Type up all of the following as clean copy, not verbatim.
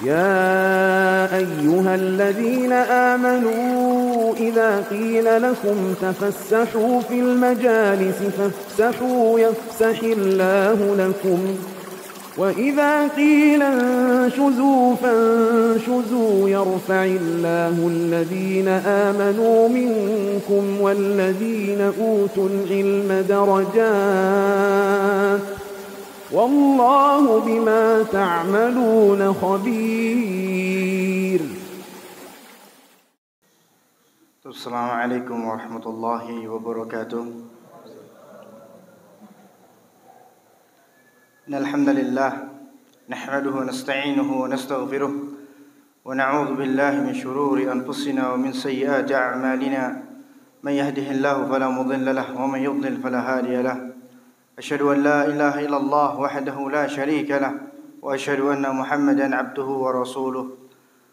يا أيها الذين آمنوا إذا قيل لكم تفسحوا في المجالس فافسحوا يفسح الله لكم وإذا قيل انشزوا فانشزوا يرفع الله الذين آمنوا منكم والذين أوتوا العلم درجات والله بما تعملون خبير. السلام عليكم ورحمة الله وبركاته. إن الحمد لله نحمده ونستعينه ونستغفره ونعوذ بالله من شرور أنفسنا ومن سيئات أعمالنا من يهده الله فلا مضل له ومن يضلل فلا هادي له أشهد أن لا إله إلا الله وحده لا شريك له وأشهد أن محمدا عبده ورسوله.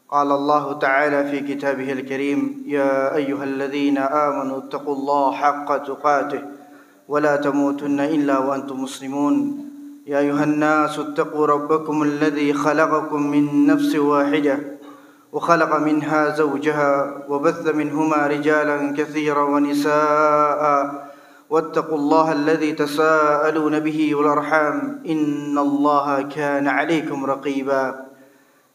قال الله تعالى في كتابه الكريم يا أيها الذين آمنوا اتقوا الله حق تقاته ولا تموتن إلا وأنتم مسلمون. يا أيها الناس اتقوا ربكم الذي خلقكم من نفس واحدة وخلق منها زوجها وبث منهما رجالا كثيرا ونساء واتقوا الله الذي تساءلون به والأرحام إن الله كان عليكم رقيبا.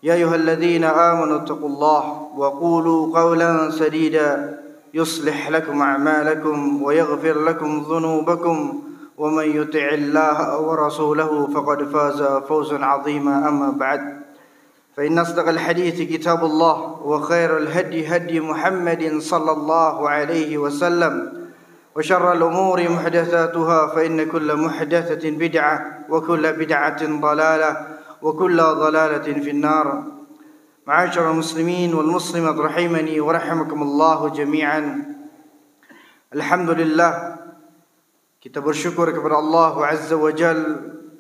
يا أيها الذين آمنوا اتقوا الله وقولوا قولا سديدا يصلح لكم أعمالكم ويغفر لكم ذنوبكم ومن يطع الله ورسوله فقد فاز فوزا عظيما. أما بعد فإن أصدق الحديث كتاب الله وخير الهدي هدي محمد صلى الله عليه وسلم وشر الأمور محدثاتها فإن كل محدثة بدعة وكل بدعة ضلالة وكل ضلالة في النار. معاشر المسلمين والمسلمات رحمني ورحمكم الله جميعا. Alhamdulillah, kita bersyukur kepada Allah Azza wa Jal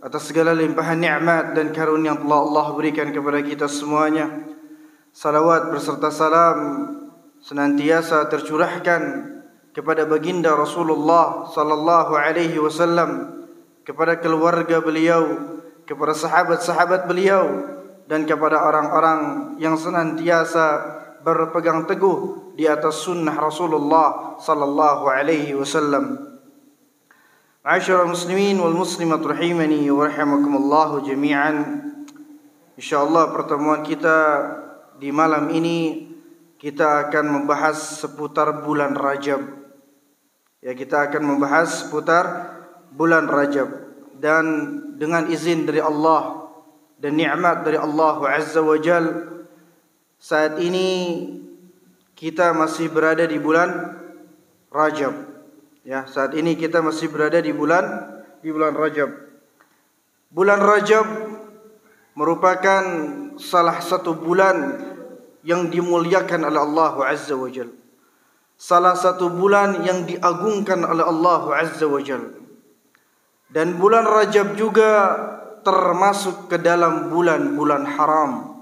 atas segala limpahan nikmat dan karunia yang telah Allah berikan kepada kita semuanya. Salawat berserta salam senantiasa tercurahkan kepada baginda Rasulullah sallallahu alaihi wasallam, kepada keluarga beliau, kepada sahabat-sahabat beliau, dan kepada orang-orang yang senantiasa berpegang teguh di atas sunnah Rasulullah sallallahu alaihi wasallam. Ma'asyiral muslimin wal muslimat rahimani wa rahimakumullah jami'an. Insyaallah pertemuan kita di malam ini kita akan membahas seputar bulan Rajab. Ya, kita akan membahas seputar bulan Rajab, dan dengan izin dari Allah dan nikmat dari Allah Azza wa Jal, saat ini kita masih berada di bulan Rajab. Ya, saat ini kita masih berada di bulan Rajab. Bulan Rajab merupakan salah satu bulan yang dimuliakan oleh Allah Azza wa Jal. Salah satu bulan yang diagungkan oleh Allah Azza wa Jal. Dan bulan Rajab juga termasuk ke dalam bulan-bulan haram.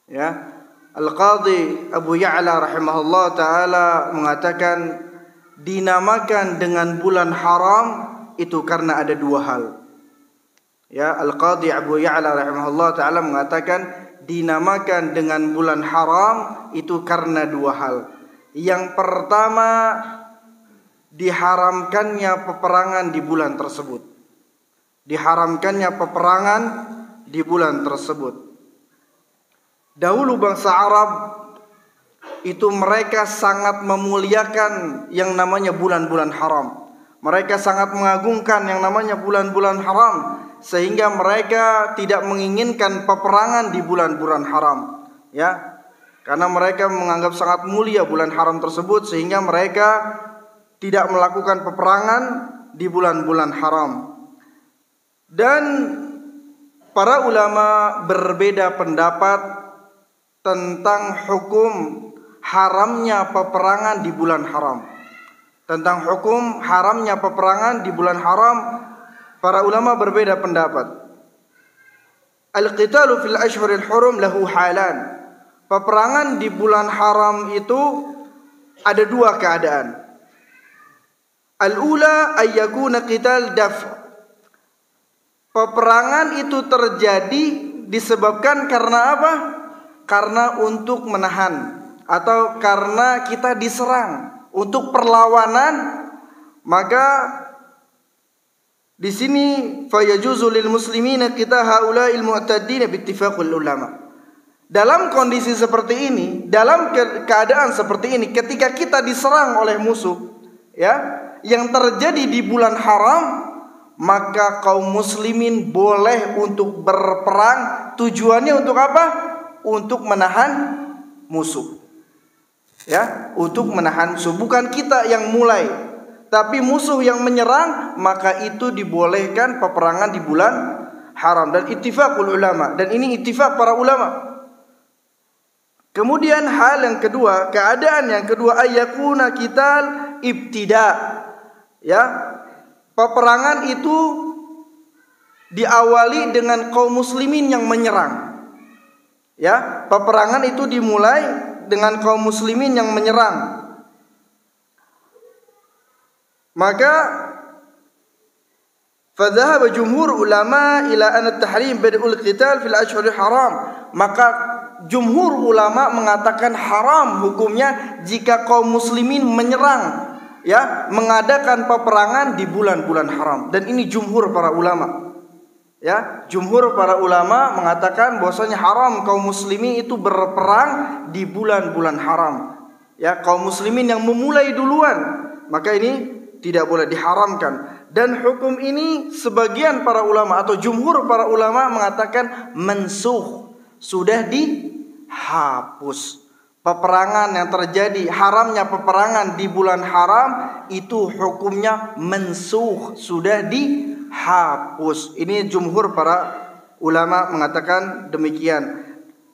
Ya, Al-Qadhi Abu Ya'la rahimahullah ta'ala mengatakan dinamakan dengan bulan haram itu karena ada dua hal. Ya, Al-Qadhi Abu Ya'la rahimahullah ta'ala mengatakan dinamakan dengan bulan haram itu karena dua hal. Yang pertama, diharamkannya peperangan di bulan tersebut. Diharamkannya peperangan di bulan tersebut. Dahulu bangsa Arab itu mereka sangat memuliakan yang namanya bulan-bulan haram. Mereka sangat mengagungkan yang namanya bulan-bulan haram, sehingga mereka tidak menginginkan peperangan di bulan-bulan haram. Ya, karena mereka menganggap sangat mulia bulan haram tersebut, sehingga mereka tidak melakukan peperangan di bulan-bulan haram. Dan para ulama berbeda pendapat tentang hukum haramnya peperangan di bulan haram. Tentang hukum haramnya peperangan di bulan haram, para ulama berbeda pendapat. Al-qitalu fil ashhuril hurum lahu halan. Peperangan di bulan haram itu ada dua keadaan. Al-ula ayyakuna qital daf'. Peperangan itu terjadi disebabkan karena apa? Karena untuk menahan atau karena kita diserang untuk perlawanan, maka di sini fayajuzu lil muslimina kita haula'il mu'taddin bittifaqul ulama. Dalam kondisi seperti ini, dalam keadaan seperti ini, ketika kita diserang oleh musuh, ya, yang terjadi di bulan haram, maka kaum muslimin boleh untuk berperang. Tujuannya untuk apa? Untuk menahan musuh. Ya, untuk menahan musuh. Bukan kita yang mulai, tapi musuh yang menyerang, maka itu dibolehkan peperangan di bulan haram. Dan ittifaqul ulama. Dan ini ittifaq para ulama. Kemudian hal yang kedua, keadaan yang kedua, ayyakuna qital ibtida. Ya, peperangan itu diawali dengan kaum muslimin yang menyerang. Ya, peperangan itu dimulai dengan kaum muslimin yang menyerang. Maka fadhahaba jumhur ulama ila anna at-tahrim bad'ul qital fil ashhuril haram. Maka jumhur ulama mengatakan haram hukumnya jika kaum muslimin menyerang, ya, mengadakan peperangan di bulan-bulan haram. Dan ini jumhur para ulama. Ya, jumhur para ulama mengatakan bahwasanya haram kaum muslimin itu berperang di bulan-bulan haram. Ya, kaum muslimin yang memulai duluan, maka ini tidak boleh, diharamkan. Dan hukum ini sebagian para ulama atau jumhur para ulama mengatakan mansuh, sudah dihapus. Peperangan yang terjadi, haramnya peperangan di bulan haram itu hukumnya mansuh, sudah dihapus. Ini jumhur para ulama mengatakan demikian.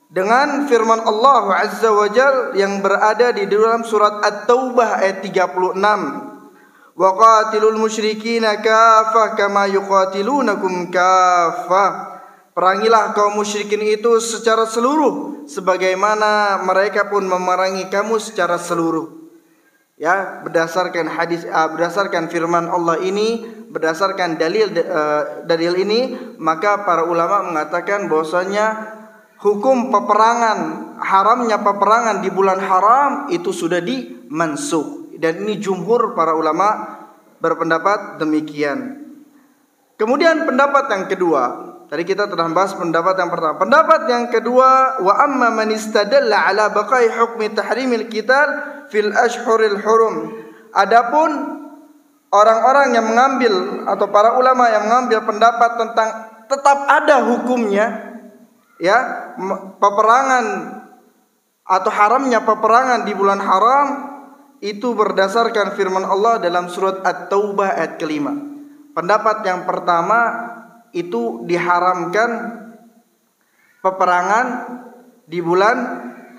Dengan firman Allah Azza wa Jalla yang berada di dalam surat At-Taubah ayat 36. Wa qatilul musyrikina kaffah kama yuqatilunakum kaffah. Perangilah kaum musyrikin itu secara seluruh, sebagaimana mereka pun memerangi kamu secara seluruh. Ya, berdasarkan hadis, berdasarkan firman Allah ini, berdasarkan dalil ini, maka para ulama mengatakan bahwasanya hukum peperangan, haramnya peperangan di bulan haram itu sudah dimansuh. Dan ini jumhur para ulama berpendapat demikian. Kemudian pendapat yang kedua, tadi kita telah bahas pendapat yang pertama. Pendapat yang kedua, wa amma man istadalla ala baqai hukmi tahrimil qital fil ashhuril hurum. Adapun orang-orang yang mengambil atau para ulama yang mengambil pendapat tentang tetap ada hukumnya, ya, peperangan atau haramnya peperangan di bulan haram, itu berdasarkan firman Allah dalam surat At-Taubah ayat kelima. Pendapat yang pertama itu diharamkan peperangan di bulan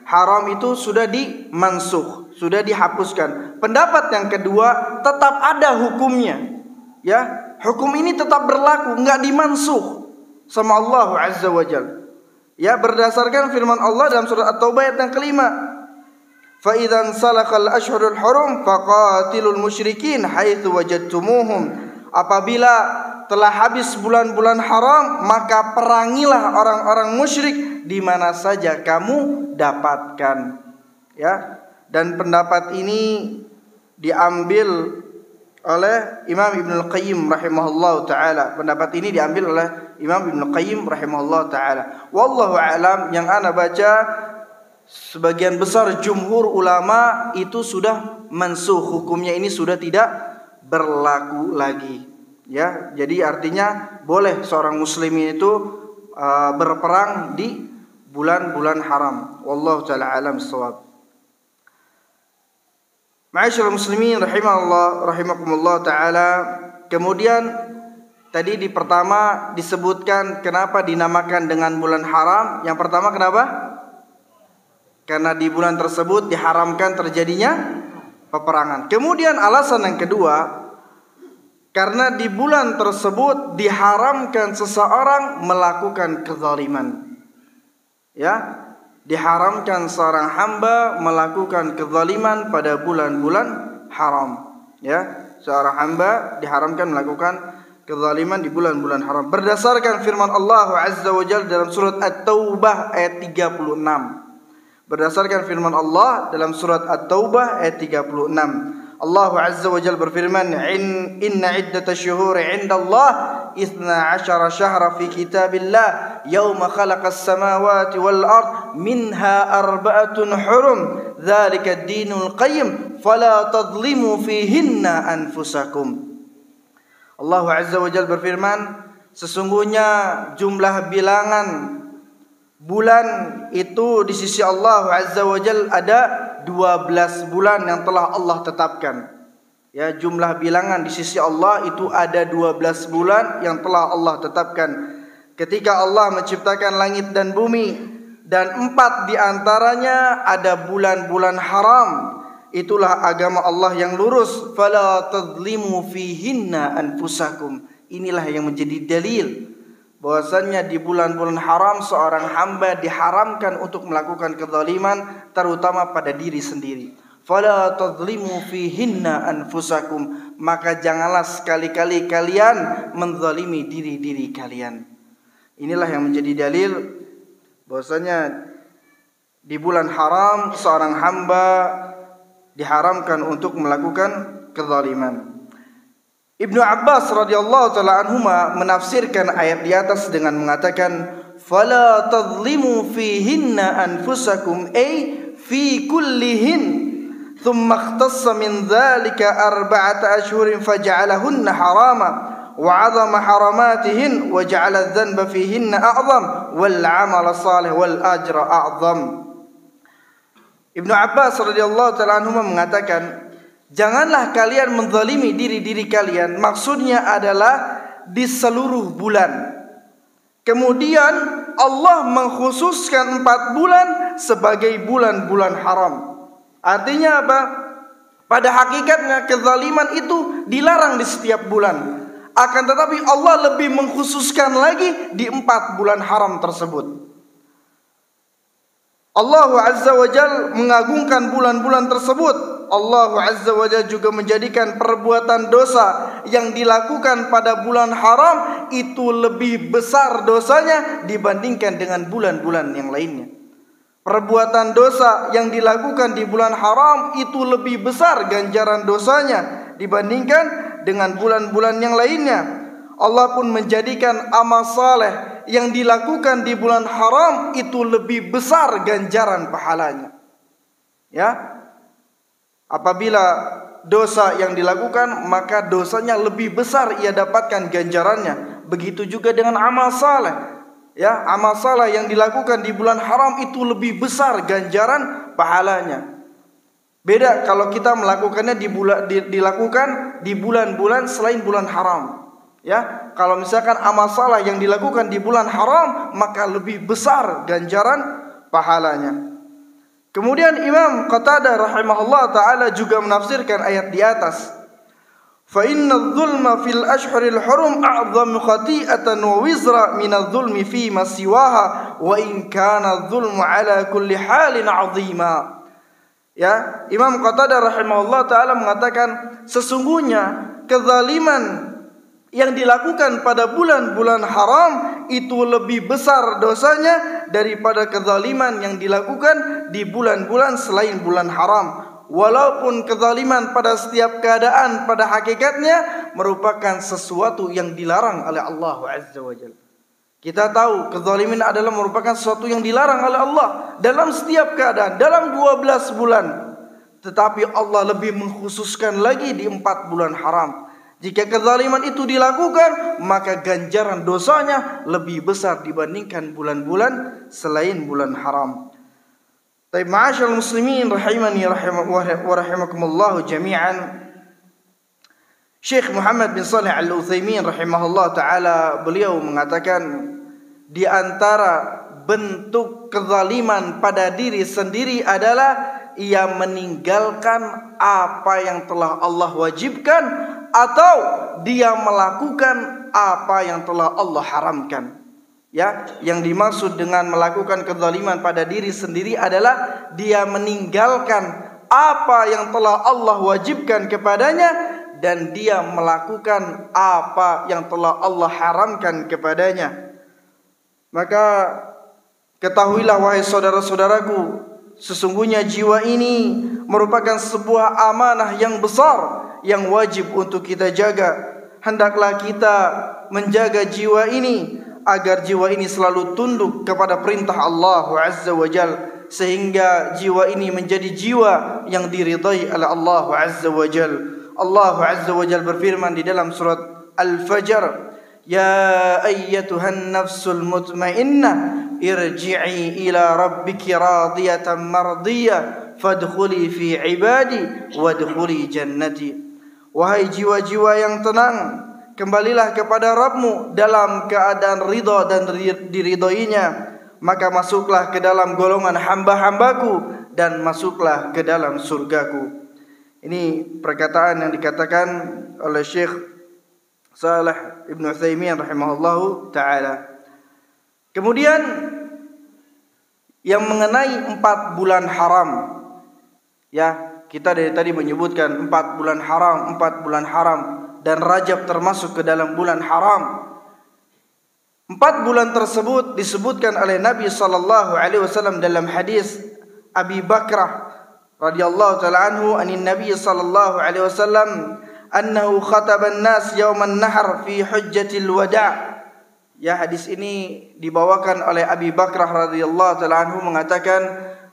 haram itu sudah dimansuh, sudah dihapuskan. Pendapat yang kedua tetap ada hukumnya, ya, hukum ini tetap berlaku, enggak dimansuh sama Allah Azza wa Jalla. Ya, berdasarkan firman Allah dalam surat At-Taubah ayat yang kelima. Fa idzan salakal ashhurul hurum faqatilul musyrikin haitsu wajadtumuhum. Apabila telah habis bulan-bulan haram, maka perangilah orang-orang musyrik di mana saja kamu dapatkan. Ya, dan pendapat ini diambil oleh Imam Ibnu Qayyim rahimahullah taala. Pendapat ini diambil oleh Imam Ibnu Qayyim rahimahullah taala. Wallahu a'lam, yang ana baca sebagian besar jumhur ulama itu sudah mansuh, hukumnya ini sudah tidak berlaku lagi. Ya, jadi artinya boleh seorang muslimin itu berperang di bulan-bulan haram. Wallahu taala alam shawab. Ma'asyiral muslimin rahimakumullah taala. Kemudian tadi di pertama disebutkan kenapa dinamakan dengan bulan haram. Yang pertama kenapa? Karena di bulan tersebut diharamkan terjadinya peperangan. Kemudian alasan yang kedua, karena di bulan tersebut diharamkan seseorang melakukan kezaliman. Ya, diharamkan seorang hamba melakukan kezaliman pada bulan-bulan haram. Ya, seorang hamba diharamkan melakukan kezaliman di bulan-bulan haram. Berdasarkan firman Allah Azza wa Jalla dalam surat At-Taubah ayat 36. Berdasarkan firman Allah dalam surat At-Taubah ayat 36. Allah Azza wa Jalla berfirman, "Inna iddatash syuhuri 'inda Allah 12 syahra fi kitabillah yauma khalaqas samawati wal ard minha arba'atun hurum dzalika ad-dinul qayyim fala tadhlimu fihinna anfusakum." Allah Azza wa Jalla berfirman, sesungguhnya jumlah bilangan bulan itu di sisi Allah Azza wa Jalla ada 12 bulan yang telah Allah tetapkan. Ya, jumlah bilangan di sisi Allah itu ada 12 bulan yang telah Allah tetapkan. Ketika Allah menciptakan langit dan bumi, dan 4 di antaranya ada bulan-bulan haram. Itulah agama Allah yang lurus. Fala tadhlimu fihinna anfusakum. Inilah yang menjadi dalil bahwasannya di bulan-bulan haram seorang hamba diharamkan untuk melakukan kezaliman, terutama pada diri sendiri. Fala tadhlimu fihinna anfusakum. Maka janganlah sekali-kali kalian menzalimi diri-diri kalian. Inilah yang menjadi dalil bahwasanya di bulan haram seorang hamba diharamkan untuk melakukan kezaliman. Ibnu Abbas radhiyallahu taala anhuma menafsirkan ayat di atas dengan mengatakan, "Fala tadhlimu fihinna anfusakum ay fi kullihin." Thumma ikhtassa min dzalika 4 ashhurin faj'alahunna harama wa 'azama haramatihin wa ja'ala adh-dhanba fihinna a'zam wal 'amala salih wal ajra a'zam. Ibnu Abbas radhiyallahu taala anhu mengatakan, janganlah kalian menzalimi diri-diri kalian. Maksudnya adalah di seluruh bulan. Kemudian Allah mengkhususkan 4 bulan sebagai bulan-bulan haram. Artinya apa? Pada hakikatnya kezaliman itu dilarang di setiap bulan. Akan tetapi Allah lebih mengkhususkan lagi di 4 bulan haram tersebut. Allah Azza wa Jalla mengagungkan bulan-bulan tersebut. Allah Azza wa Jalla juga menjadikan perbuatan dosa yang dilakukan pada bulan haram itu lebih besar dosanya dibandingkan dengan bulan-bulan yang lainnya. Perbuatan dosa yang dilakukan di bulan haram itu lebih besar ganjaran dosanya dibandingkan dengan bulan-bulan yang lainnya. Allah pun menjadikan amal saleh yang dilakukan di bulan haram itu lebih besar ganjaran pahalanya. Ya. Apabila dosa yang dilakukan, maka dosanya lebih besar ia dapatkan ganjarannya. Begitu juga dengan amal saleh. Ya, amal saleh yang dilakukan di bulan haram itu lebih besar ganjaran pahalanya. Beda kalau kita melakukannya dilakukan di bulan-bulan selain bulan haram. Ya, kalau misalkan amal salah yang dilakukan di bulan haram, maka lebih besar ganjaran pahalanya. Kemudian Imam Qatadah rahimahullah taala juga menafsirkan ayat di atas. Fa inna adh-dhulma fil ashhuril hurum a'dhamu khati'atan wa wizra min adh-dhulmi fi ma siwaha wa in kana adh-dhulmu ala kulli halin 'azima. Ya, Imam Qatadah rahimahullah taala mengatakan sesungguhnya kezaliman yang dilakukan pada bulan-bulan haram itu lebih besar dosanya daripada kezaliman yang dilakukan di bulan-bulan selain bulan haram. Walaupun kezaliman pada setiap keadaan pada hakikatnya merupakan sesuatu yang dilarang oleh Allah Azza wa Jalla. Kita tahu kezaliman adalah merupakan sesuatu yang dilarang oleh Allah dalam setiap keadaan, dalam 12 bulan. Tetapi Allah lebih mengkhususkan lagi di 4 bulan haram. Jika kezaliman itu dilakukan, maka ganjaran dosanya lebih besar dibandingkan bulan-bulan selain bulan haram. Taib ma'asyarul muslimin rahimani wa rahimakumullah jami'an. Syekh Muhammad bin Shalih Al-Utsaimin rahimahullah taala beliau mengatakan di antara bentuk kezaliman pada diri sendiri adalah ia meninggalkan apa yang telah Allah wajibkan atau dia melakukan apa yang telah Allah haramkan. Ya, yang dimaksud dengan melakukan kezaliman pada diri sendiri adalah dia meninggalkan apa yang telah Allah wajibkan kepadanya dan dia melakukan apa yang telah Allah haramkan kepadanya. Maka ketahuilah wahai saudara-saudaraku, sesungguhnya jiwa ini merupakan sebuah amanah yang besar yang wajib untuk kita jaga. Hendaklah kita menjaga jiwa ini agar jiwa ini selalu tunduk kepada perintah Allah Azza wa Jal, sehingga jiwa ini menjadi jiwa yang diridai oleh Allah Azza wa Jal. Allah Azza wa Jal berfirman di dalam surat Al-Fajr, Ya ayyatuhan nafsul mutmainnah irji'i ila rabbiki radiyatan mardiyah fadkhuli fi ibadi wadkhuli jannati. Wahai jiwa-jiwa yang tenang, kembalilah kepada Rabbmu dalam keadaan ridha dan diridhoinya, maka masuklah ke dalam golongan hamba-hambaku dan masuklah ke dalam surgaku. Ini perkataan yang dikatakan oleh Syekh Saleh Ibn Utsaimin rahimahullahu ta'ala. Kemudian yang mengenai 4 bulan haram, ya, kita dari tadi menyebutkan 4 bulan haram, 4 bulan haram, dan Rajab termasuk ke dalam bulan haram. 4 bulan tersebut disebutkan oleh Nabi SAW dalam hadis Abi Bakrah radhiyallahu ta'ala anhu anin Nabi sallallahu alaihi wasallam annahu khataban nas yauman nahar fi hujjatil wada'. Ya, hadis ini dibawakan oleh Abi Bakrah radhiyallahu ta'ala anhu mengatakan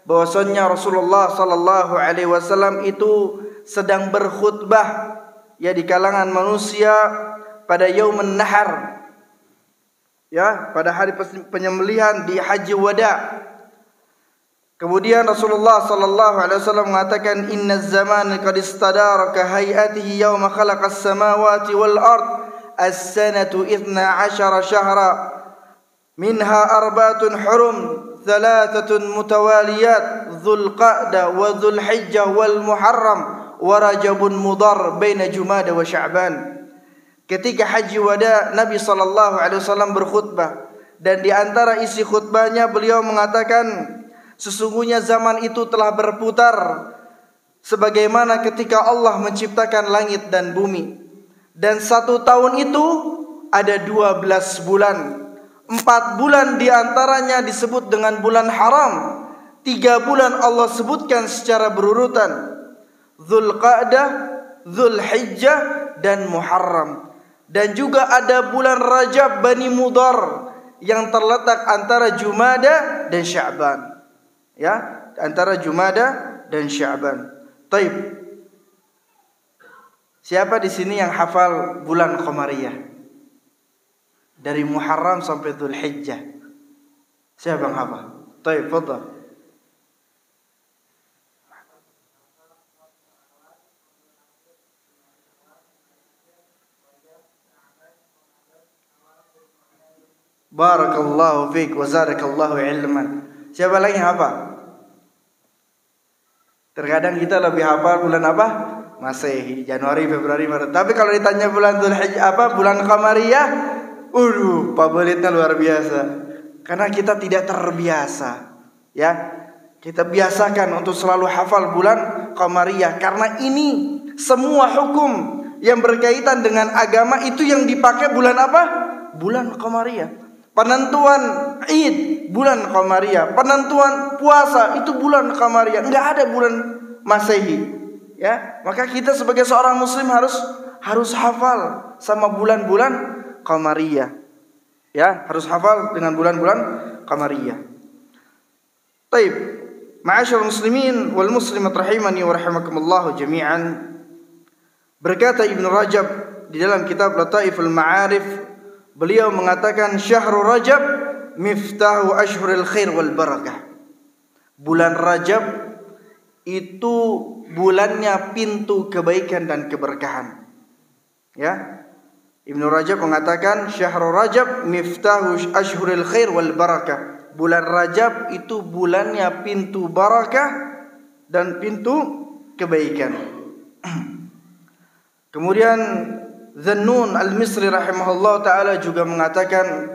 bahwasanya Rasulullah sallallahu alaihi wasallam itu sedang berkhutbah, ya, di kalangan manusia pada yaumun nahar, ya, pada hari penyembelihan di Haji Wada'. Kemudian Rasulullah sallallahu alaihi wasallam mengatakan innaz zamana qad istadara ka hay'atihi yawma khalaqas samawati wal ard as-sanatu 12 syahra minha arba'atun hurum thalathatun mutawaliyat dzul qa'dah wa dzul hijjah wal muharram wa rajabun mudhar baina jumada wa sya'ban. Ketika haji wada, Nabi sallallahu alaihi wasallam berkhutbah, dan di antara isi khutbahnya beliau mengatakan, sesungguhnya zaman itu telah berputar sebagaimana ketika Allah menciptakan langit dan bumi. Dan 1 tahun itu ada 12 bulan. 4 bulan diantaranya disebut dengan bulan haram. 3 bulan Allah sebutkan secara berurutan, Dzul Qa'dah, Dzul Hijjah, dan Muharram. Dan juga ada bulan Rajab Bani Mudhar yang terletak antara Jumada dan Sya'ban. Ya, antara Jumada dan Sya'ban. Taib. Siapa di sini yang hafal bulan Qamariyah? Dari Muharram sampai Dzul Hijjah. Siapa yang hafal? Taib, fadhal. Barakallahu fiik wa zarakallahu ilman. Siapa lagi yang hafal? Terkadang kita lebih hafal bulan apa? Masehi, Januari, Februari, Maret. Tapi kalau ditanya bulan Dzulhijjah apa? Bulan Qamariyah, favoritnya luar biasa. Karena kita tidak terbiasa, ya. Kita biasakan untuk selalu hafal bulan Qamariyah, karena ini semua hukum yang berkaitan dengan agama itu yang dipakai bulan apa? Bulan Qamariyah. Penentuan Id bulan Qamariyah, penentuan puasa itu bulan Qamariyah, enggak ada bulan Masehi, ya. Maka kita sebagai seorang muslim harus hafal sama bulan-bulan Qamariyah, ya, harus hafal dengan bulan-bulan Qamariyah. Baik, ma'asyiral muslimin wal muslimat rahimani wa rahimakumullah jami'an. Berkata Ibnu Rajab di dalam kitab Lataiful Ma'arif, beliau mengatakan Syahrul Rajab miftahu ashhuril khair wal barakah. Bulan Rajab itu bulannya pintu kebaikan dan keberkahan. Ya. Ibnu Rajab mengatakan Syahrul Rajab miftahu ashhuril khair wal barakah. Bulan Rajab itu bulannya pintu barakah dan pintu kebaikan. Kemudian Zannun al-Misri rahimahullah ta'ala juga mengatakan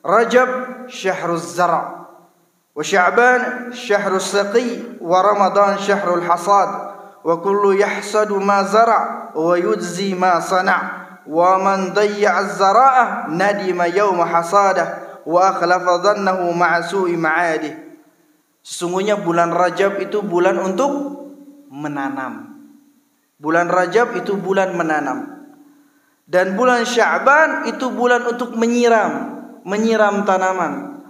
Rajab syahruz zara' wa Sya'ban syahrus saqi wa Ramadan syahrul hasad wa kullu yahsadu ma zara' wa yujzi ma sana' wa man dayya'a az-zara'ah nadima yawma hasadah wa akhlafa dhannahu ma'a su'i ma'adih. Sesungguhnya bulan Rajab itu bulan untuk menanam. Bulan Rajab itu bulan menanam. Dan bulan Sya'ban itu bulan untuk menyiram tanaman.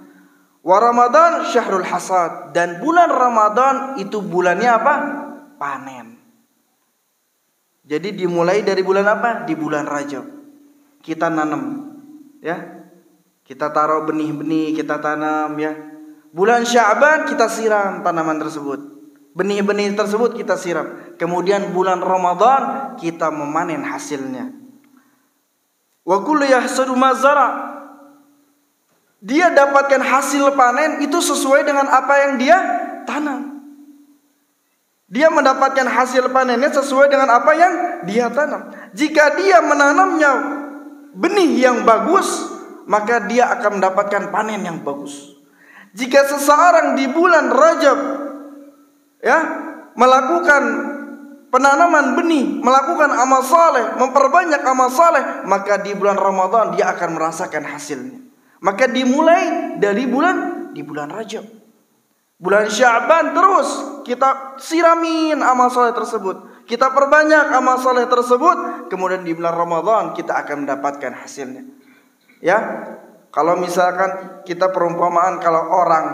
Wa Ramadan syahrul hasad, dan bulan Ramadan itu bulannya apa? Panen. Jadi dimulai dari bulan apa? Di bulan Rajab. Kita nanam, ya. Kita taruh benih-benih, kita tanam, ya. Bulan Sya'ban kita siram tanaman tersebut. Benih-benih tersebut kita siram. Kemudian bulan Ramadan kita memanen hasilnya. Wa kullu yahsadu ma zara'. Dia dapatkan hasil panen itu sesuai dengan apa yang dia tanam. Dia mendapatkan hasil panennya sesuai dengan apa yang dia tanam. Jika dia menanamnya benih yang bagus, maka dia akan mendapatkan panen yang bagus. Jika seseorang di bulan Rajab, ya, melakukan penanaman benih, melakukan amal saleh, memperbanyak amal saleh, maka di bulan Ramadan dia akan merasakan hasilnya. Maka dimulai dari di bulan Rajab. Bulan Sya'ban terus kita siramin amal saleh tersebut, kita perbanyak amal saleh tersebut, kemudian di bulan Ramadan kita akan mendapatkan hasilnya. Ya, kalau misalkan kita perumpamaan, kalau orang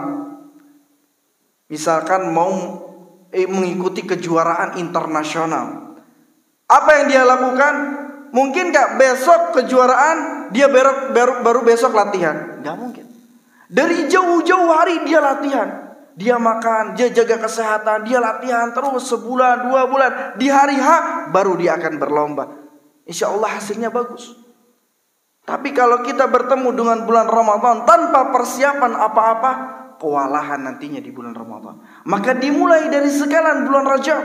misalkan mau mengikuti kejuaraan internasional, apa yang dia lakukan? Mungkin gak besok kejuaraan dia baru besok latihan? Gak mungkin. Dari jauh-jauh hari dia latihan, dia makan, dia jaga kesehatan, dia latihan terus sebulan, 2 bulan. Di hari H baru dia akan berlomba. Insya Allah hasilnya bagus. Tapi kalau kita bertemu dengan bulan Ramadan tanpa persiapan apa-apa, kewalahan nantinya di bulan Ramadan. Maka dimulai dari sekarang bulan Rajab,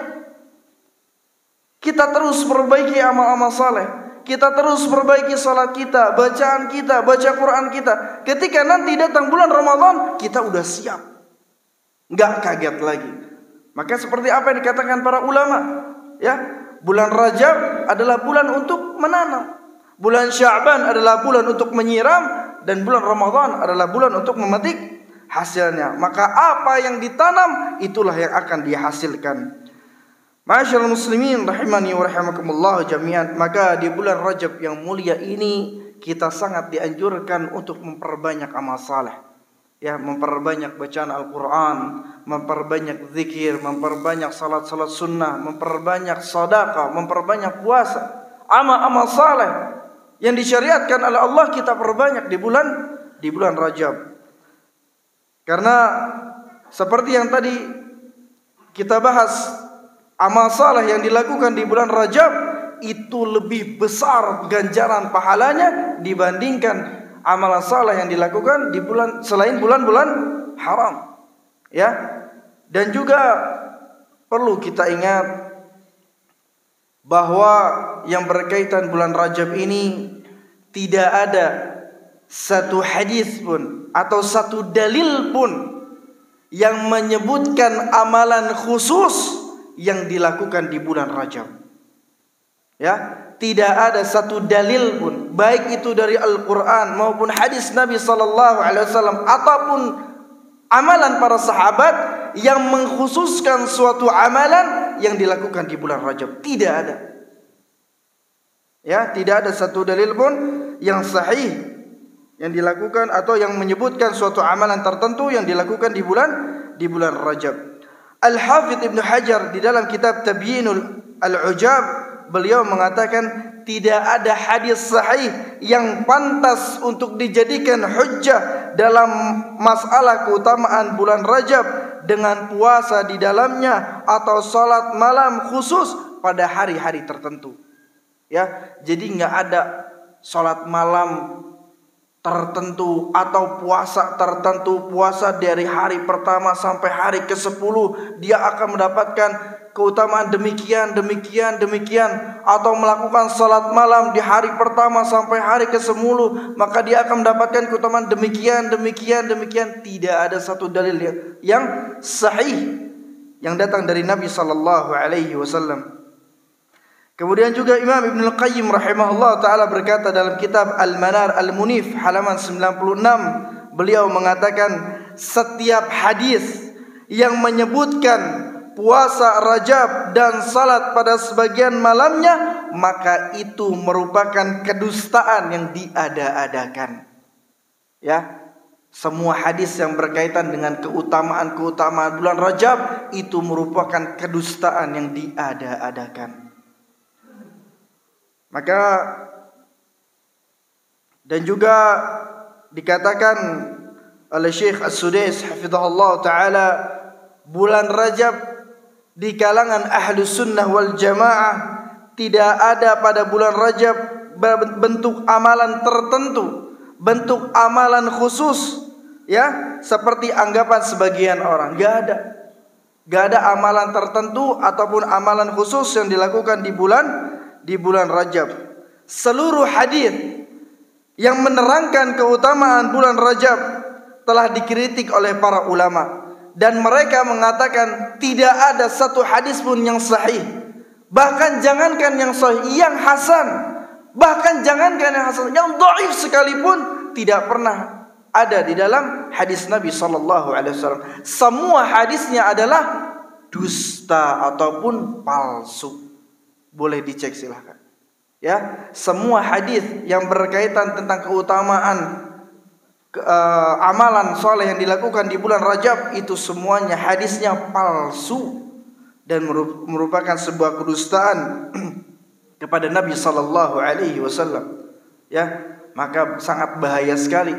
kita terus perbaiki amal-amal saleh, kita terus perbaiki salat kita, bacaan kita, baca Quran kita. Ketika nanti datang bulan Ramadan, kita udah siap, nggak kaget lagi. Maka seperti apa yang dikatakan para ulama, ya, bulan Rajab adalah bulan untuk menanam, bulan Sya'ban adalah bulan untuk menyiram, dan bulan Ramadan adalah bulan untuk memetik hasilnya. Maka apa yang ditanam itulah yang akan dihasilkan. Ma'asyiral muslimin rahimani wa rahimakumullah jami'an. Maka di bulan Rajab yang mulia ini kita sangat dianjurkan untuk memperbanyak amal saleh, ya, memperbanyak bacaan Al-Quran, memperbanyak zikir, memperbanyak salat-salat sunnah, memperbanyak sedekah, memperbanyak puasa. Amal-amal saleh yang disyariatkan oleh Allah kita perbanyak di bulan Rajab. Karena seperti yang tadi kita bahas, amal saleh yang dilakukan di bulan Rajab itu lebih besar ganjaran pahalanya dibandingkan amalan saleh yang dilakukan di bulan selain bulan-bulan haram. Ya. Dan juga perlu kita ingat bahwa yang berkaitan bulan Rajab ini tidak ada satu hadis pun atau satu dalil pun yang menyebutkan amalan khusus yang dilakukan di bulan Rajab. Ya, tidak ada satu dalil pun, baik itu dari Al-Quran maupun hadis Nabi sallallahu alaihi wasallam ataupun amalan para sahabat yang mengkhususkan suatu amalan yang dilakukan di bulan Rajab. Tidak ada. Ya, tidak ada satu dalil pun yang sahih yang dilakukan atau yang menyebutkan suatu amalan tertentu yang dilakukan di bulan Rajab. Al-Hafidh Ibnu Hajar di dalam kitab Tabyinul Al-Ujab, beliau mengatakan tidak ada hadis sahih yang pantas untuk dijadikan hujjah dalam masalah keutamaan bulan Rajab dengan puasa di dalamnya atau salat malam khusus pada hari-hari tertentu. Ya, jadi nggak ada salat malam tertentu atau puasa tertentu, puasa dari hari pertama sampai hari ke-10 dia akan mendapatkan keutamaan demikian, atau melakukan salat malam di hari pertama sampai hari ke-10 maka dia akan mendapatkan keutamaan demikian. Tidak ada satu dalil yang sahih yang datang dari Nabi sallallahu alaihi wasallam. Kemudian juga Imam Ibnul Qayyim rahimahullah ta'ala berkata dalam kitab Al-Manar Al-Munif halaman 96, beliau mengatakan setiap hadis yang menyebutkan puasa Rajab dan salat pada sebagian malamnya, maka itu merupakan kedustaan yang diada-adakan. Ya, semua hadis yang berkaitan dengan keutamaan-keutamaan bulan Rajab itu merupakan kedustaan yang diada-adakan. Maka dan juga dikatakan oleh Syekh As-Sudais hafizahullah ta'ala, bulan Rajab di kalangan Ahlus Sunnah wal Jamaah tidak ada pada bulan Rajab bentuk amalan tertentu, bentuk amalan khusus, ya, seperti anggapan sebagian orang. Gak ada amalan tertentu ataupun amalan khusus yang dilakukan di bulan Rajab. Seluruh hadis yang menerangkan keutamaan bulan Rajab telah dikritik oleh para ulama, dan mereka mengatakan tidak ada satu hadis pun yang sahih. Bahkan jangankan yang sahih, yang hasan, bahkan jangankan yang hasan, yang dhaif sekalipun tidak pernah ada di dalam hadis Nabi sallallahu alaihi wasallam. Semua hadisnya adalah dusta ataupun palsu. Boleh dicek silahkan. Ya, semua hadis yang berkaitan tentang keutamaan amalan soleh yang dilakukan di bulan Rajab itu semuanya hadisnya palsu dan merupakan sebuah kedustaan kepada Nabi sallallahu alaihi wasallam. Ya, maka sangat bahaya sekali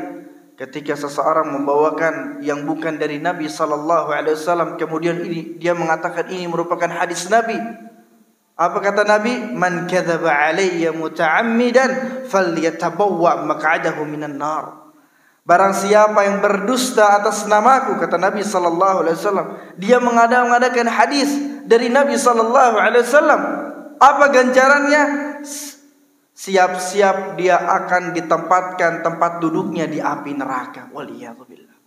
ketika seseorang membawakan yang bukan dari Nabi sallallahu alaihi wasallam, kemudian dia mengatakan ini merupakan hadis Nabi. Apa kata Nabi? Man kadzaba alayya muta'ammidan falyatabawwa maq'adahu minan nar. Barang siapa yang berdusta atas namaku, kata Nabi sallallahu alaihi wasallam, dia mengadakan hadis dari Nabi sallallahu alaihi wasallam, apa ganjarannya? Siap-siap dia akan ditempatkan tempat duduknya di api neraka. Waliyadzubillah.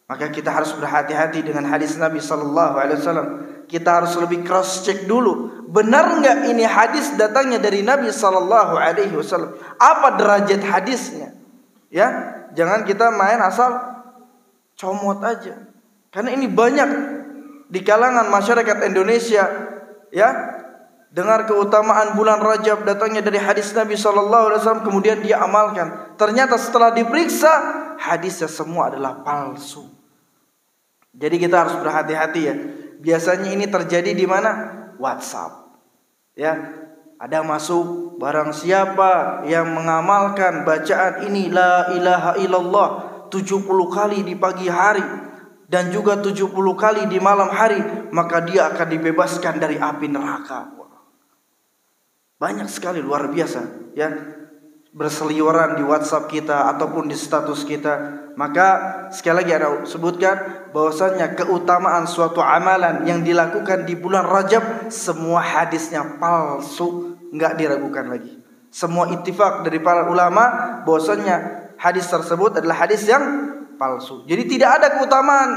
Maka kita harus berhati-hati dengan hadis Nabi sallallahu alaihi wasallam. Kita harus lebih cross check dulu, benar enggak ini hadis datangnya dari Nabi sallallahu alaihi wasallam? Apa derajat hadisnya? Ya, jangan kita main asal comot aja. Karena ini banyak di kalangan masyarakat Indonesia, ya, dengar keutamaan bulan Rajab datangnya dari hadis Nabi sallallahu alaihi wasallam, kemudian dia amalkan. Ternyata setelah diperiksa hadisnya semua adalah palsu. Jadi kita harus berhati-hati ya. Biasanya ini terjadi di mana? WhatsApp. Ya, ada masuk barang siapa yang mengamalkan bacaan ini la ilaha illallah 70 kali di pagi hari dan juga 70 kali di malam hari, maka dia akan dibebaskan dari api neraka. Banyak sekali, luar biasa, ya, berseliweran di WhatsApp kita ataupun di status kita. Maka sekali lagi ada sebutkan bahwasanya keutamaan suatu amalan yang dilakukan di bulan Rajab semua hadisnya palsu, enggak diragukan lagi. Semua ittifaq dari para ulama bahwasanya hadis tersebut adalah hadis yang palsu. Jadi tidak ada keutamaan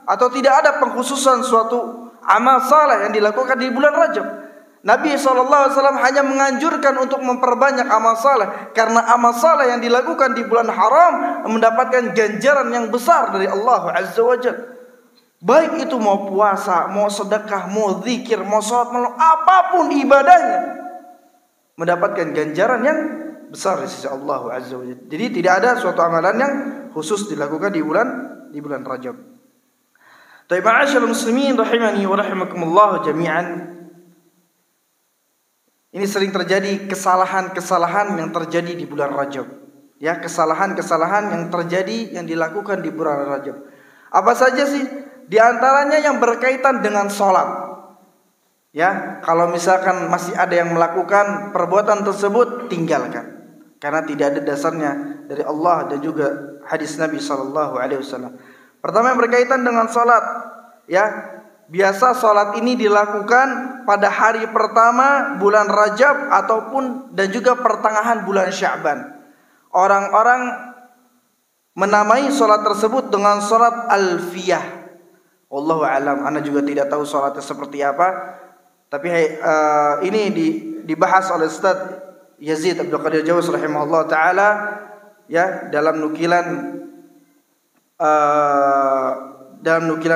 atau tidak ada pengkhususan suatu amal saleh yang dilakukan di bulan Rajab. Nabi SAW hanya menganjurkan untuk memperbanyak amal saleh, karena amal saleh yang dilakukan di bulan haram mendapatkan ganjaran yang besar dari Allah Azza wa Jalla. Baik itu mau puasa, mau sedekah, mau zikir, mau sholat, mau apapun ibadahnya, mendapatkan ganjaran yang besar di sisi Allah Azza wa Jalla. Jadi tidak ada suatu amalan yang khusus dilakukan di bulan Rajab. Taib ma'asyiral muslimin rahimani wa rahimakumullah jami'an. Ini sering terjadi kesalahan-kesalahan yang terjadi di bulan Rajab. Ya, kesalahan-kesalahan yang terjadi yang dilakukan di bulan Rajab. Apa saja sih? Di antaranya yang berkaitan dengan sholat. Ya, kalau misalkan masih ada yang melakukan perbuatan tersebut, tinggalkan. Karena tidak ada dasarnya dari Allah dan juga hadis Nabi SAW. Pertama yang berkaitan dengan sholat. Ya, biasa sholat ini dilakukan pada hari pertama bulan Rajab ataupun dan juga pertengahan bulan Sya'ban. Orang-orang menamai sholat tersebut dengan sholat alfiyah. Wallahu a'lam. Ana juga tidak tahu sholatnya seperti apa. Tapi ini dibahas oleh Ustaz Yazid Abdul Qadir Jawas rahimahullah taala ya dalam nukilan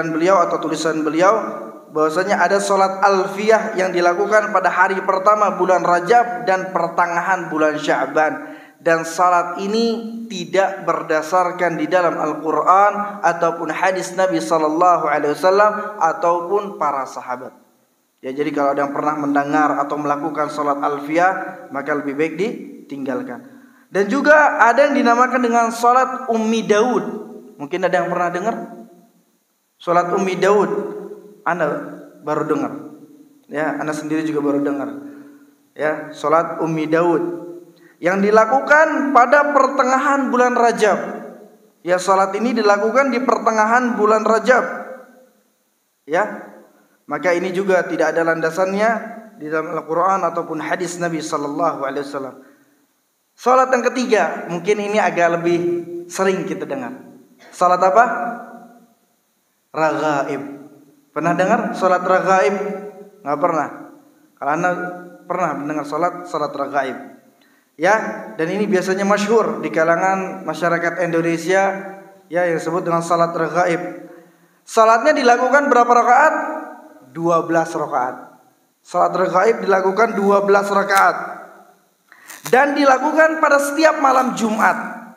beliau atau tulisan beliau bahwasanya ada salat alfiyah yang dilakukan pada hari pertama bulan Rajab dan pertengahan bulan Sya'ban, dan salat ini tidak berdasarkan di dalam Al-Qur'an ataupun hadis Nabi sallallahu alaihi wasallam ataupun para sahabat. Ya, jadi kalau ada yang pernah mendengar atau melakukan salat alfiyah maka lebih baik ditinggalkan. Dan juga ada yang dinamakan dengan salat Ummi Daud. Mungkin ada yang pernah dengar? Salat Ummi Daud. Anda baru dengar. Ya, Anda sendiri juga baru dengar. Ya, salat Ummi Daud yang dilakukan pada pertengahan bulan Rajab. Ya, salat ini dilakukan di pertengahan bulan Rajab. Ya. Maka ini juga tidak ada landasannya di dalam Al-Qur'an ataupun hadis Nabi sallallahu alaihi wasallam. Salat yang ketiga, mungkin ini agak lebih sering kita dengar. Salat apa? Raghaib. Pernah dengar salat raghaib? Enggak pernah. Kalau Anda pernah mendengar salat raghaib. Ya, dan ini biasanya masyhur di kalangan masyarakat Indonesia ya yang disebut dengan salat raghaib. Salatnya dilakukan berapa rakaat? 12 rakaat. Salat raghaib dilakukan 12 rakaat. Dan dilakukan pada setiap malam Jumat.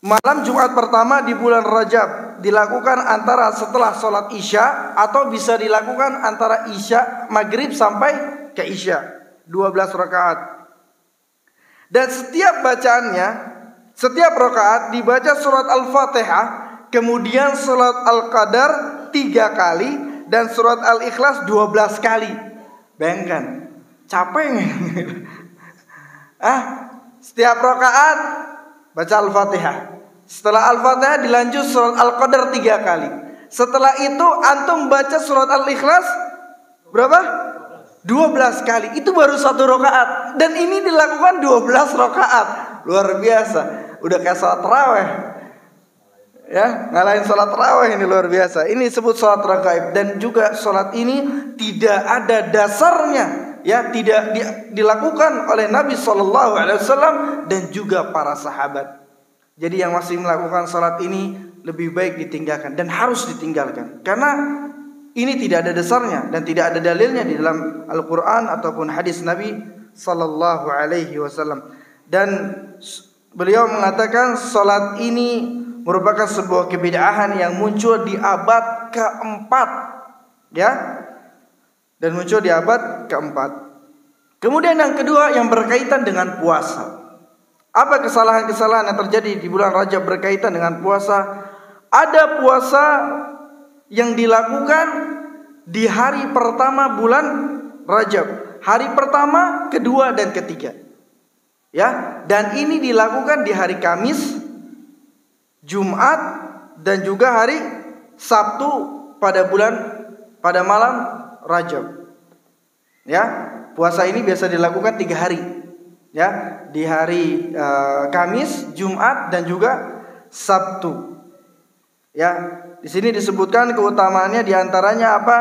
Malam Jumat pertama di bulan Rajab dilakukan antara setelah salat Isya atau bisa dilakukan antara Isya maghrib sampai ke Isya, 12 rakaat. Dan setiap bacaannya, setiap rakaat dibaca surat Al-Fatihah, kemudian surat Al-Qadar 3 kali dan surat Al-Ikhlas 12 kali. Bayangkan, capek nggak? Setiap rakaat baca Al-Fatihah. Setelah Al-Fatihah dilanjut surat Al-Qadar 3 kali. Setelah itu antum baca surat Al-Ikhlas berapa? 12 kali. Itu baru 1 rakaat. Dan ini dilakukan 12 rakaat. Luar biasa. Udah kayak salat tarawih. Ya, ngalahin salat tarawih ini luar biasa. Ini disebut salat raghaib, dan juga salat ini tidak ada dasarnya, ya, tidak dilakukan oleh Nabi sallallahu alaihi wasallam dan juga para sahabat. Jadi yang masih melakukan salat ini lebih baik ditinggalkan dan harus ditinggalkan karena ini tidak ada dasarnya dan tidak ada dalilnya di dalam Al-Qur'an ataupun hadis Nabi sallallahu alaihi wasallam. Dan beliau mengatakan salat ini merupakan sebuah kebid'ahan yang muncul di abad keempat, ya, dan muncul di abad keempat. Kemudian yang kedua yang berkaitan dengan puasa. Apa kesalahan-kesalahan yang terjadi di bulan Rajab berkaitan dengan puasa? Ada puasa yang dilakukan di hari pertama bulan Rajab, hari pertama, kedua, dan ketiga, ya, dan ini dilakukan di hari Kamis, Jumat, dan juga hari Sabtu pada malam Rajab. Ya, puasa ini biasa dilakukan 3 hari. Ya, di hari Kamis, Jumat, dan juga Sabtu. Ya, di sini disebutkan keutamaannya diantaranya apa?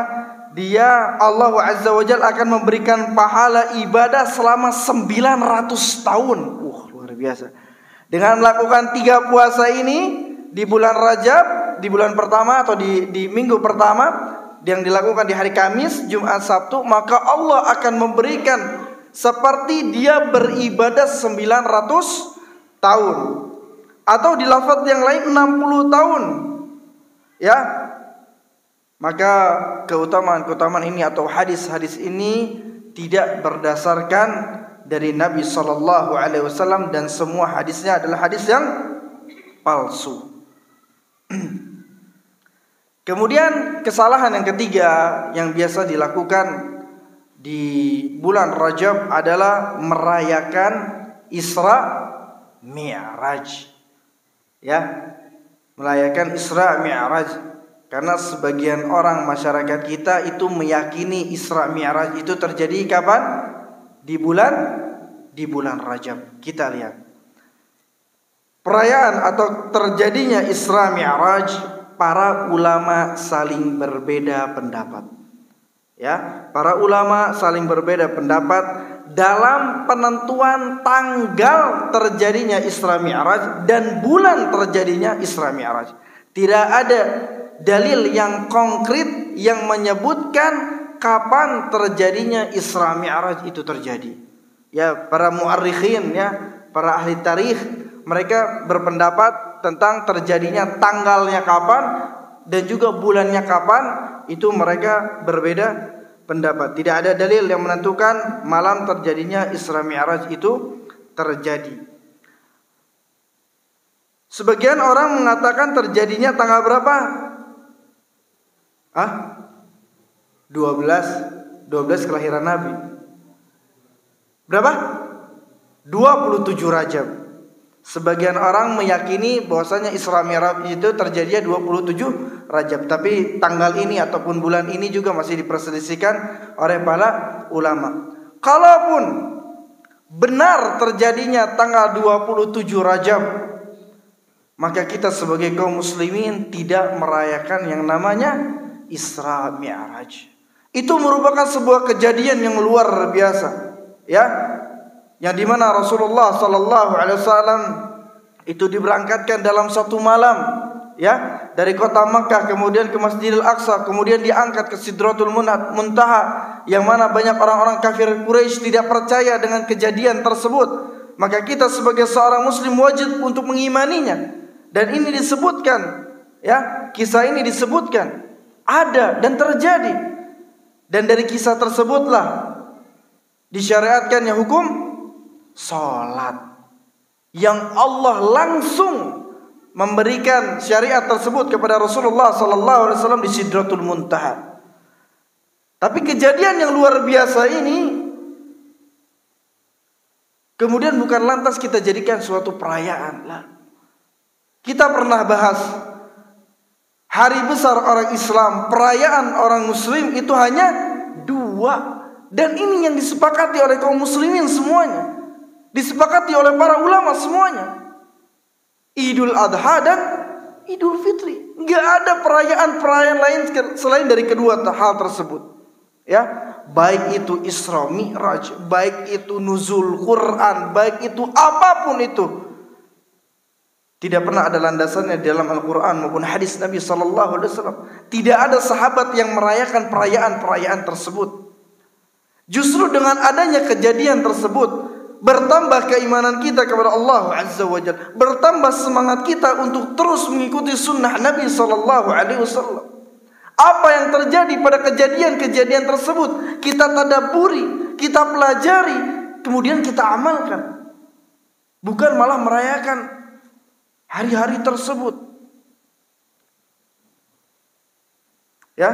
Dia Allah Azza wa Jalla akan memberikan pahala ibadah selama 900 tahun. Luar biasa. Dengan melakukan 3 puasa ini di bulan Rajab, di bulan pertama atau di minggu pertama yang dilakukan di hari Kamis, Jumat, Sabtu, maka Allah akan memberikan seperti dia beribadah 900 tahun. Atau di lafaz yang lain 60 tahun. Ya. Maka keutamaan ini atau hadis-hadis ini tidak berdasarkan dari Nabi sallallahu alaihi wasallam dan semua hadisnya adalah hadis yang palsu. Kemudian kesalahan yang ketiga yang biasa dilakukan di bulan Rajab adalah merayakan Isra Mi'raj. Ya, merayakan Isra Mi'raj. Karena sebagian orang masyarakat kita itu meyakini Isra Mi'raj itu terjadi kapan? Di bulan Rajab. Kita lihat. Perayaan atau terjadinya Isra Mi'raj, para ulama saling berbeda pendapat. Ya, para ulama saling berbeda pendapat dalam penentuan tanggal terjadinya Isra Mi'raj dan bulan terjadinya Isra Mi'raj. Tidak ada dalil yang konkret yang menyebutkan kapan terjadinya Isra Mi'raj itu terjadi. Ya, para muarrikhin, ya, para ahli tarikh, mereka berpendapat tentang terjadinya tanggalnya kapan dan juga bulannya kapan, itu mereka berbeda pendapat. Tidak ada dalil yang menentukan malam terjadinya Isra Mi'raj itu terjadi. Sebagian orang mengatakan terjadinya tanggal berapa? 12 kelahiran Nabi. Berapa? 27 Rajab. Sebagian orang meyakini bahwasanya Isra Mi'raj itu terjadi 27 Rajab, tapi tanggal ini ataupun bulan ini juga masih diperselisihkan oleh para ulama. Kalaupun benar terjadinya tanggal 27 Rajab, maka kita sebagai kaum muslimin tidak merayakan yang namanya Isra Mi'raj. Itu merupakan sebuah kejadian yang luar biasa, ya, yang dimana Rasulullah SAW itu diberangkatkan dalam satu malam, ya, dari kota Makkah kemudian ke Masjidil Aqsa, kemudian diangkat ke Sidratul Muntaha, yang mana banyak orang-orang kafir Quraisy tidak percaya dengan kejadian tersebut. Maka kita sebagai seorang muslim wajib untuk mengimaninya. Dan ini disebutkan, ya, kisah ini disebutkan ada dan terjadi. Dan dari kisah tersebutlah disyariatkannya hukum salat, yang Allah langsung memberikan syariat tersebut kepada Rasulullah SAW di Sidratul Muntaha. Tapi kejadian yang luar biasa ini kemudian bukan lantas kita jadikan suatu perayaan. Lah, kita pernah bahas hari besar orang Islam, perayaan orang Muslim itu hanya 2. Dan ini yang disepakati oleh kaum muslimin semuanya, disepakati oleh para ulama semuanya. Idul Adha dan Idul Fitri. Enggak ada perayaan-perayaan lain selain dari kedua hal tersebut. Ya, baik itu Isra Mi'raj, baik itu nuzul Quran, baik itu apapun itu, tidak pernah ada landasannya di dalam Al-Quran maupun hadis Nabi SAW. Tidak ada sahabat yang merayakan perayaan-perayaan tersebut. Justru dengan adanya kejadian tersebut, bertambah keimanan kita kepada Allah Azza wa Jalla, bertambah semangat kita untuk terus mengikuti sunnah Nabi SAW. Apa yang terjadi pada kejadian-kejadian tersebut kita tadabburi, kita pelajari, kemudian kita amalkan, bukan malah merayakan hari-hari tersebut. Ya,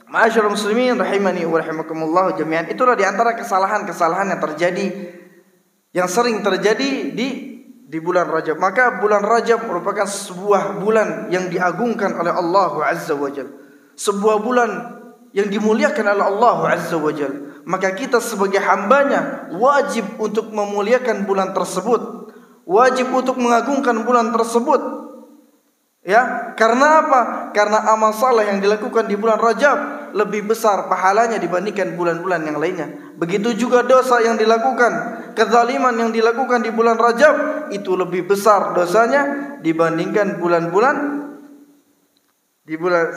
ma'asyiral muslimin rahimani wa rahimakumullah jami'an. Itulah di antara kesalahan-kesalahan yang terjadi, yang sering terjadi di bulan Rajab. Maka bulan Rajab merupakan sebuah bulan yang diagungkan oleh Allah Azza wa Jalla, sebuah bulan yang dimuliakan oleh Allah Azza wa Jalla. Maka kita sebagai hambanya wajib untuk memuliakan bulan tersebut, wajib untuk mengagungkan bulan tersebut. Ya, karena apa? Karena amal saleh yang dilakukan di bulan Rajab lebih besar pahalanya dibandingkan bulan-bulan yang lainnya. Begitu juga dosa yang dilakukan, kezaliman yang dilakukan di bulan Rajab itu lebih besar dosanya dibandingkan bulan-bulan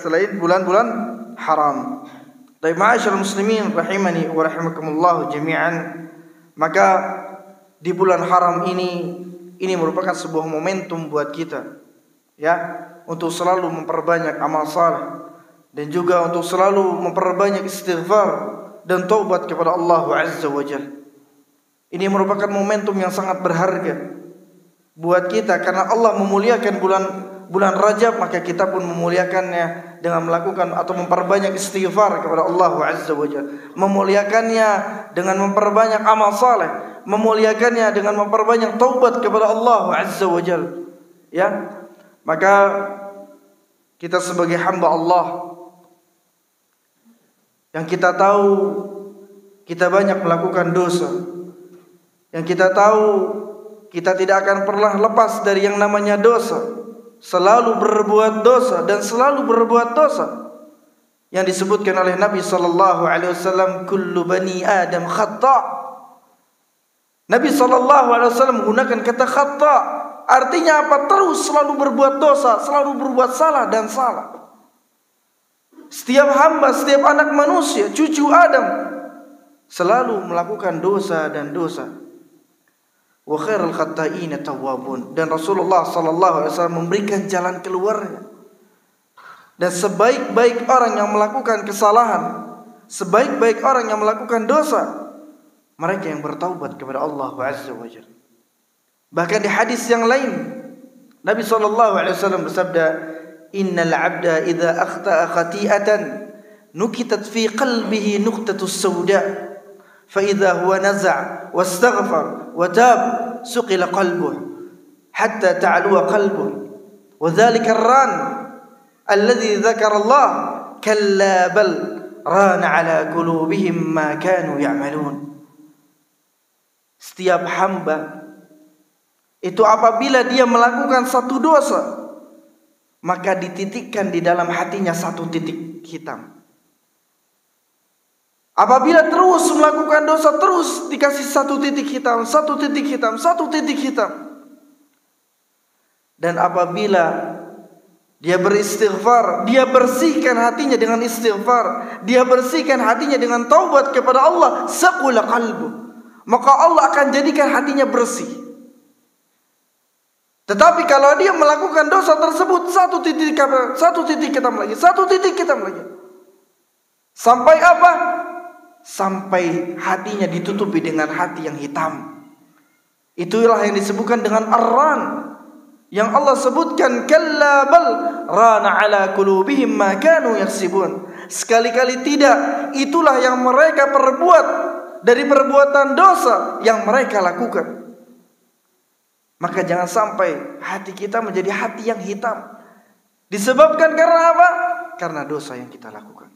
selain bulan-bulan haram. Baik, ma'asyiral muslimin rahimani wa rahimakumullah jami'an. Maka di bulan haram ini merupakan sebuah momentum buat kita, ya, untuk selalu memperbanyak amal saleh dan juga untuk selalu memperbanyak istighfar dan taubat kepada Allah Azza wa Jalla. Ini merupakan momentum yang sangat berharga buat kita, karena Allah memuliakan bulan Rajab, maka kita pun memuliakannya dengan melakukan atau memperbanyak istighfar kepada Allah Azza wa Jalla, memuliakannya dengan memperbanyak amal saleh, memuliakannya dengan memperbanyak taubat kepada Allah Azza wa Jalla. Ya, maka kita sebagai hamba Allah yang kita tahu kita banyak melakukan dosa, yang kita tahu kita tidak akan pernah lepas dari yang namanya dosa, selalu berbuat dosa dan selalu berbuat dosa. yang disebutkan oleh Nabi sallallahu alaihi wasallam, kullu bani Adam khata'. Nabi sallallahu alaihi wasallam menggunakan kata khata', artinya apa? Terus selalu berbuat dosa, selalu berbuat salah dan salah. Setiap hamba, setiap anak manusia, cucu Adam selalu melakukan dosa dan dosa. Wa khairul khata'ina tawwabun, dan Rasulullah sallallahu alaihi wasallam memberikan jalan keluarnya. Dan sebaik-baik orang yang melakukan kesalahan, sebaik-baik orang yang melakukan dosa, mereka yang bertaubat kepada Allah Azza wa Jalla. Bahkan di hadis yang lain, Nabi sallallahu alaihi wasallam bersabda, "Innal 'abda idza akhta'a khati'atan nukitat fi qalbihi nuqtatus sauda, fa idza huwa naza' wastaghfar wa tab suqila qalbuhu hatta ta'luwa qalbuhu wa dhalika ar-ran alladhi dzakara Allah kalla bal rana 'ala qulubihim ma kanu ya'malun." Setiap hamba itu apabila dia melakukan satu dosa, maka dititikkan di dalam hatinya satu titik hitam. Apabila terus melakukan dosa, terus dikasih satu titik hitam, satu titik hitam, satu titik hitam. Dan apabila dia beristighfar, dia bersihkan hatinya dengan istighfar, dia bersihkan hatinya dengan taubat kepada Allah, saqula qalbu, maka Allah akan jadikan hatinya bersih. Tetapi kalau dia melakukan dosa tersebut, satu titik hitam lagi, satu titik hitam lagi. Sampai apa? Sampai hatinya ditutupi dengan hati yang hitam. Itulah yang disebutkan dengan ar-ran, yang Allah sebutkan, kalla bal rana ala qulubihim ma kanu yaksibun. Sekali-kali tidak, itulah yang mereka perbuat dari perbuatan dosa yang mereka lakukan. Maka jangan sampai hati kita menjadi hati yang hitam. Disebabkan karena apa? Karena dosa yang kita lakukan.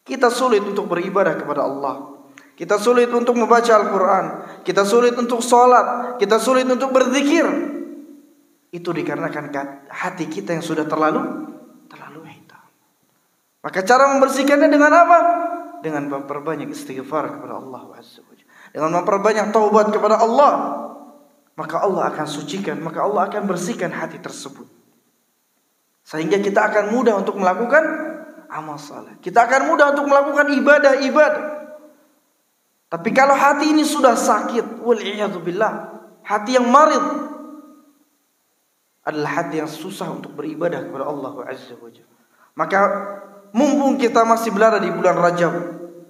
Kita sulit untuk beribadah kepada Allah. Kita sulit untuk membaca Al-Quran. Kita sulit untuk sholat. Kita sulit untuk berzikir. Itu dikarenakan hati kita yang sudah terlalu hitam. Maka cara membersihkannya dengan apa? Dengan memperbanyak istighfar kepada Allah Azza wa Jalla. Dengan memperbanyak taubat kepada Allah. Maka Allah akan sucikan, maka Allah akan bersihkan hati tersebut. Sehingga kita akan mudah untuk melakukan amal saleh. Kita akan mudah untuk melakukan ibadah-ibadah. Tapi kalau hati ini sudah sakit, wal'iyadzubillah, hati yang marid, adalah hati yang susah untuk beribadah kepada Allah Azza wa Jalla. Maka mumpung kita masih berada di bulan Rajab,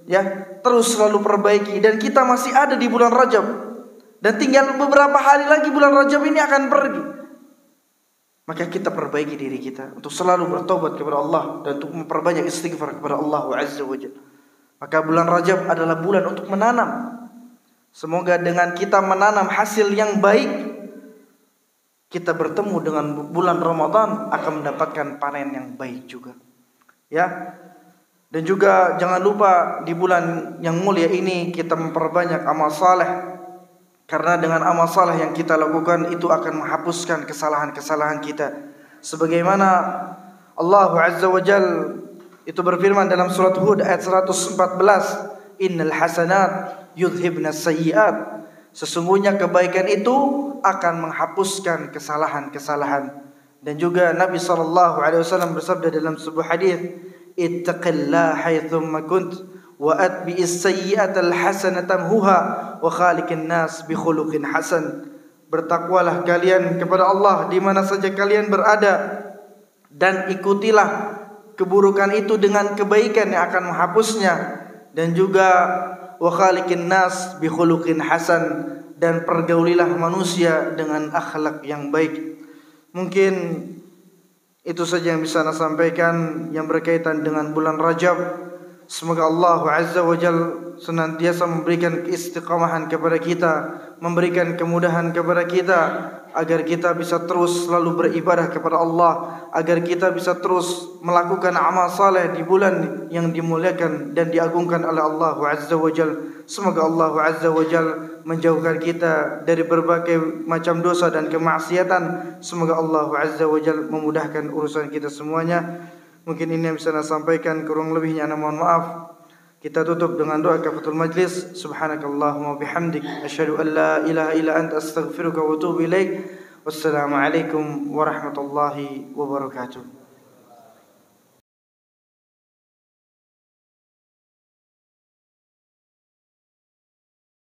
ya, terus selalu perbaiki, dan kita masih ada di bulan Rajab. Dan tinggal beberapa hari lagi bulan Rajab ini akan pergi. Maka kita perbaiki diri kita untuk selalu bertobat kepada Allah dan untuk memperbanyak istighfar kepada Allah Azza wa Jalla. Maka bulan Rajab adalah bulan untuk menanam. Semoga dengan kita menanam hasil yang baik, kita bertemu dengan bulan Ramadan akan mendapatkan panen yang baik juga. Ya. Dan juga jangan lupa di bulan yang mulia ini kita memperbanyak amal saleh. Karena dengan amal saleh yang kita lakukan itu akan menghapuskan kesalahan-kesalahan kita. Sebagaimana Allah Azza wa Jalla itu berfirman dalam surat Hud ayat 114, "Innal hasanat yudhibnas sayyi'at." Sesungguhnya kebaikan itu akan menghapuskan kesalahan-kesalahan. Dan juga Nabi sallallahu alaihi wasallam bersabda dalam sebuah hadis, "Ittaqillaha haitsumma kunt wa atbi'is sayyi'atal hasanata tamhuha wa khaliqin nas bi khuluqin hasan." Bertakwalah kalian kepada Allah di mana saja kalian berada, dan ikutilah keburukan itu dengan kebaikan yang akan menghapusnya. Dan juga wa khaliqin nas bi khuluqin hasan, dan pergaulilah manusia dengan akhlak yang baik. Mungkin itu saja yang bisa saya sampaikan yang berkaitan dengan bulan Rajab. Semoga Allah Azza wa Jalla senantiasa memberikan keistiqamahan kepada kita, memberikan kemudahan kepada kita, agar kita bisa terus selalu beribadah kepada Allah, agar kita bisa terus melakukan amal saleh di bulan yang dimuliakan dan diagungkan oleh Allah Azza wa Jalla. Semoga Allah Azza wa Jalla menjauhkan kita dari berbagai macam dosa dan kemaksiatan. Semoga Allah Azza wa Jalla memudahkan urusan kita semuanya. Mungkin ini yang bisa saya sampaikan, kurang lebihnya ana mohon maaf. Kita tutup dengan doa kafatul majlis. Subhanakallahumma bihamdik asyhadu an la ilaha illa anta astaghfiruka wa atubu ilaik. Wassalamualaikum warahmatullahi wabarakatuh.